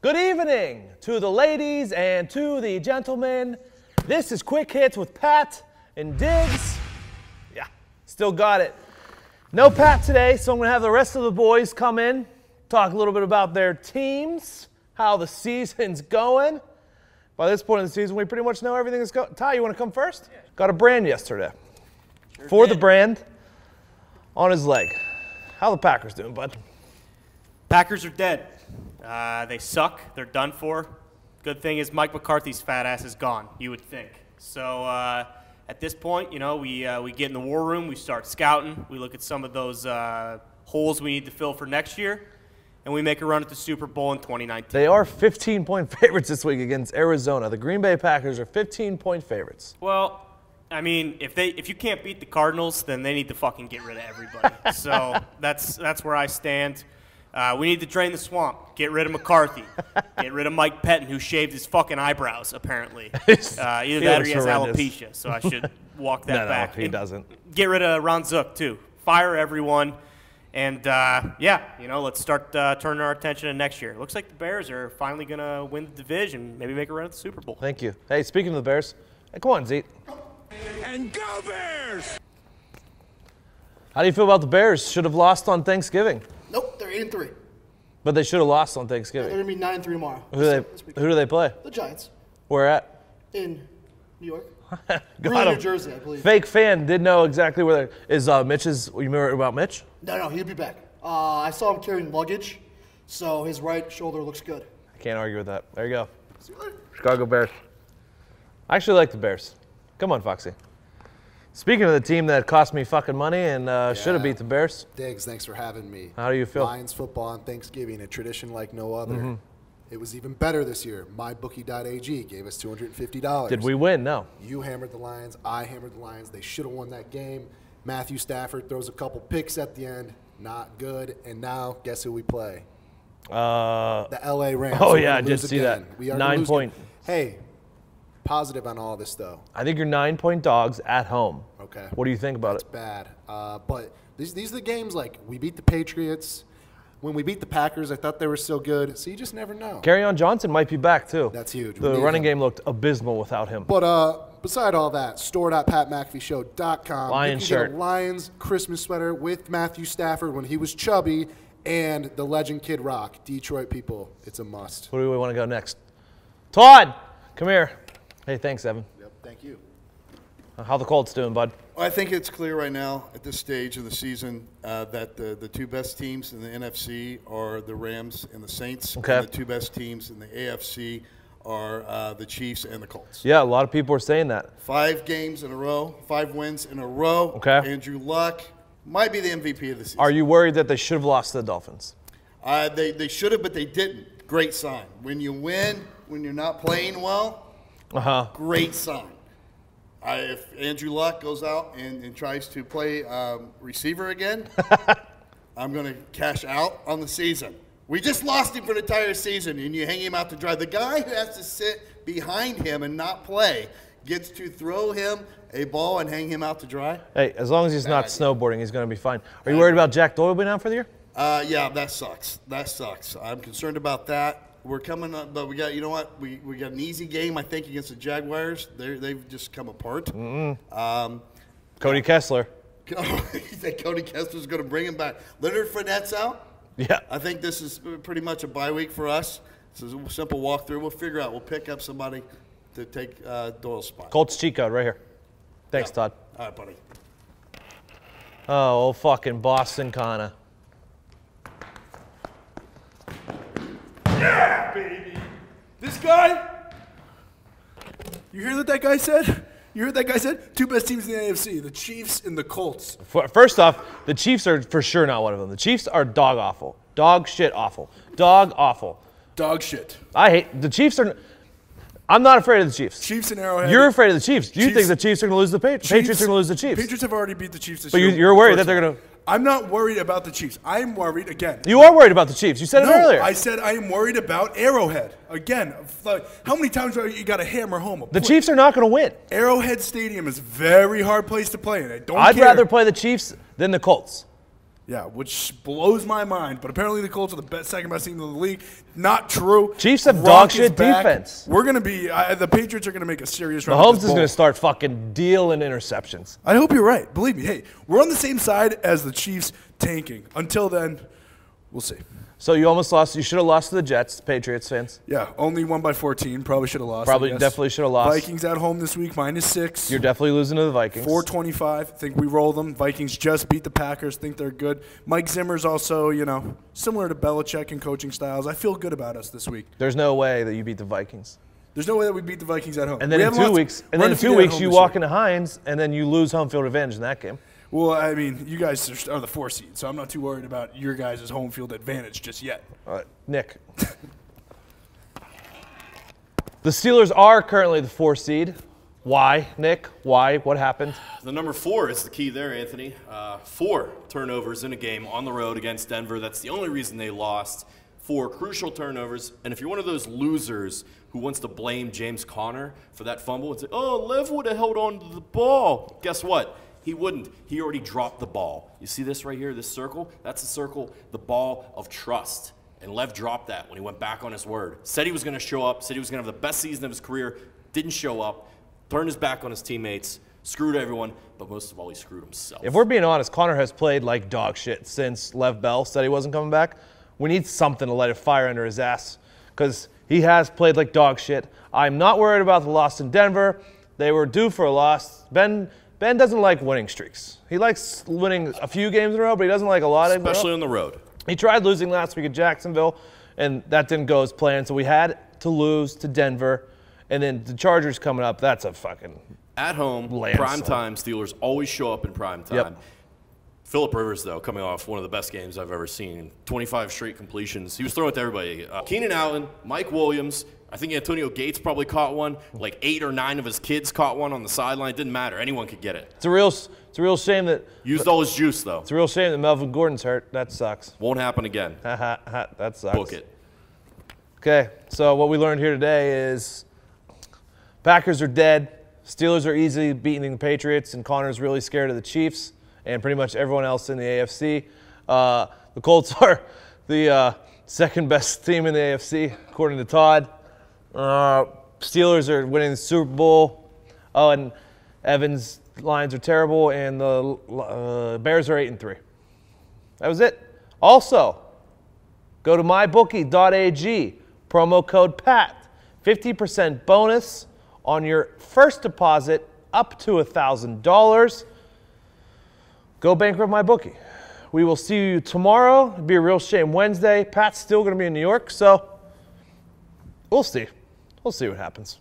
Good evening to the ladies and to the gentlemen. This is Quick Hits with Pat and Diggs. Yeah, still got it. No Pat today, so I'm going to have the rest of the boys come in, talk a little bit about their teams, how the season's going. By this point in the season, we pretty much know everything that's going. Ty, you want to come first? Yeah. Got a brand yesterday. Sure for did. The brand on his leg. How the Packers doing, bud? Packers are dead. They suck. They're done for. Good thing is Mike McCarthy's fat ass is gone, you would think. So at this point, you know, we get in the war room. We start scouting. We look at some of those holes we need to fill for next year, and we make a run at the Super Bowl in 2019. They are 15-point favorites this week against Arizona. The Green Bay Packers are 15-point favorites. Well, I mean, if you can't beat the Cardinals, then they need to fucking get rid of everybody. So that's where I stand. We need to drain the swamp. Get rid of McCarthy. Get rid of Mike Pettin, who shaved his fucking eyebrows, apparently. Either that or he has alopecia, so I should walk that back. No, he doesn't. Get rid of Ron Zook, too. Fire everyone. And, yeah, you know, let's start turning our attention to next year. Looks like the Bears are finally going to win the division, maybe make a run at the Super Bowl. Thank you. Hey, speaking of the Bears, hey, come on, Zeke. And go Bears! How do you feel about the Bears? Should have lost on Thanksgiving. Nope, they're 8-3. But they should have lost on Thanksgiving. They're going to be 9-3 tomorrow. Who do they play? The Giants. Where at? In New York. Got him. New Jersey, I believe. Fake fan did know exactly where they is. You remember about Mitch? No, he'll be back. I saw him carrying luggage, so his right shoulder looks good. I can't argue with that. There you go. See you later. Chicago Bears. I actually like the Bears. Come on, Foxy. Speaking of the team that cost me fucking money and should have beat the Bears. Diggs, thanks for having me. How do you feel? Lions football on Thanksgiving, a tradition like no other. It was even better this year. Mybookie.ag gave us $250. Did we win? No. You hammered the Lions. I hammered the Lions. They should have won that game. Matthew Stafford throws a couple picks at the end. Not good. And now, guess who we play? The LA Rams. Oh, yeah, I did see that. We are 9 point. Hey, positive on all this, though. I think you're 9-point dogs at home. Okay. What do you think about it? That's bad. But these are the games like we beat the Patriots. When we beat the Packers, I thought they were so good. So you just never know. Kerryon Johnson might be back, too. That's huge. The running game looked abysmal without him. But beside all that, store.patmcafeeshow.com. Lions shirt. Get a Lions Christmas sweater with Matthew Stafford when he was chubby and the legend Kid Rock. Detroit people, it's a must. Where do we want to go next? Todd, come here. Hey, thanks, Evan. Yep, thank you. How the Colts doing, bud? I think it's clear right now at this stage of the season that the two best teams in the NFC are the Rams and the Saints. Okay. And the two best teams in the AFC are the Chiefs and the Colts. Yeah, a lot of people are saying that. 5 games in a row, 5 wins in a row. Okay. Andrew Luck might be the MVP of the season. Are you worried that they should have lost to the Dolphins? They should have, but they didn't. Great sign. When you win, when you're not playing well, great sign. If Andrew Luck goes out and tries to play receiver again, I'm going to cash out on the season. We just lost him for the entire season, and you hang him out to dry. The guy who has to sit behind him and not play gets to throw him a ball and hang him out to dry. Hey, as long as he's not snowboarding, he's going to be fine. Are you worried about Jack Doyle being out for the year? Yeah, that sucks. That sucks. I'm concerned about that. We're coming up, but we got, you know what? We got an easy game, I think, against the Jaguars. They've just come apart. Cody Kessler. You think Cody Kessler's going to bring him back? Leonard Fournette's out. Yeah. I think this is pretty much a bye week for us. It's a simple walkthrough. We'll figure out. We'll pick up somebody to take Doyle's spot. Colts cheat code right here. Thanks, Todd. All right, buddy. Oh, old fucking Boston Connor. Yeah, baby. This guy, you hear what that guy said? You heard that guy said? 2 best teams in the AFC, the Chiefs and the Colts. First off, the Chiefs are for sure not one of them. The Chiefs are dog awful. Dog shit awful. Dog awful. Dog shit. I hate the Chiefs. I'm not afraid of the Chiefs. Chiefs and Arrowhead. You're afraid of the Chiefs. You think the Chiefs are going to lose the Patriots? Patriots are going to lose the Chiefs. Patriots have already beat the Chiefs this year. But you're worried that they're going to. I'm not worried about the Chiefs. I'm worried, again. You are worried about the Chiefs. You said it earlier. I said I am worried about Arrowhead. Again, how many times you got to hammer home a point? The Chiefs are not going to win. Arrowhead Stadium is a very hard place to play in. I'd rather play the Chiefs than the Colts. Yeah, which blows my mind. But apparently the Colts are the second best team in the league. Not true. Chiefs have Gronk dog is shit back. defense. We're going to be the Patriots are going to make a serious run. Mahomes is going to start fucking dealing interceptions. I hope you're right. Believe me. Hey, we're on the same side as the Chiefs tanking. Until then, we'll see. So you almost lost. You should have lost to the Jets, Patriots fans. Yeah, only won by 14. Probably should have lost. Probably definitely should have lost. Vikings at home this week, -6. You're definitely losing to the Vikings. 425. Think we roll them. Vikings just beat the Packers. Think they're good. Mike Zimmer's also, similar to Belichick in coaching styles. I feel good about us this week. There's no way that you beat the Vikings. There's no way that we beat the Vikings at home. And then in 2 weeks, you walk into Hines, and then you lose home field advantage in that game. Well, I mean, you guys are the 4 seed, so I'm not too worried about your guys' home field advantage just yet. Nick. The Steelers are currently the 4 seed. Why, Nick? Why? What happened? The number 4 is the key there, Anthony. 4 turnovers in a game on the road against Denver. That's the only reason they lost. 4 crucial turnovers. And if you're one of those losers who wants to blame James Conner for that fumble and say, oh, Lev would have held on to the ball, guess what? He wouldn't. He already dropped the ball. You see this right here, this circle? That's the circle, the ball of trust. And Lev dropped that when he went back on his word. Said he was going to show up, said he was going to have the best season of his career, didn't show up, turned his back on his teammates, screwed everyone, but most of all, he screwed himself. If we're being honest, Conner has played like dog shit since Lev Bell said he wasn't coming back. We need something to light a fire under his ass because he has played like dog shit. I'm not worried about the loss in Denver. They were due for a loss. Ben doesn't like winning streaks. He likes winning a few games in a row, but he doesn't like a lot of them. Especially on the road. He tried losing last week at Jacksonville, and that didn't go as planned. So we had to lose to Denver, and then the Chargers coming up. That's a fucking at home, primetime. Steelers always show up in primetime. Yep. Phillip Rivers, though, coming off one of the best games I've ever seen. 25 straight completions. He was throwing it to everybody. Keenan Allen, Mike Williams. I think Antonio Gates probably caught one. Like 8 or 9 of his kids caught one on the sideline. It didn't matter. Anyone could get it. It's a real shame that used all his juice though. It's a real shame that Melvin Gordon's hurt. That sucks. Won't happen again. That sucks. Book it. Okay, so what we learned here today is Packers are dead. Steelers are easily beating the Patriots, and Connor's really scared of the Chiefs and pretty much everyone else in the AFC. The Colts are the second best team in the AFC, according to Todd. Steelers are winning the Super Bowl. Oh, and Evans' Lions are terrible, and the Bears are 8-3. That was it. Also, go to Mybookie.ag, promo code PAT, 50% bonus on your first deposit up to $1,000. Go bankrupt MyBookie. We will see you tomorrow. It'll be a real shame Wednesday. Pat's still going to be in New York, so we'll see. We'll see what happens.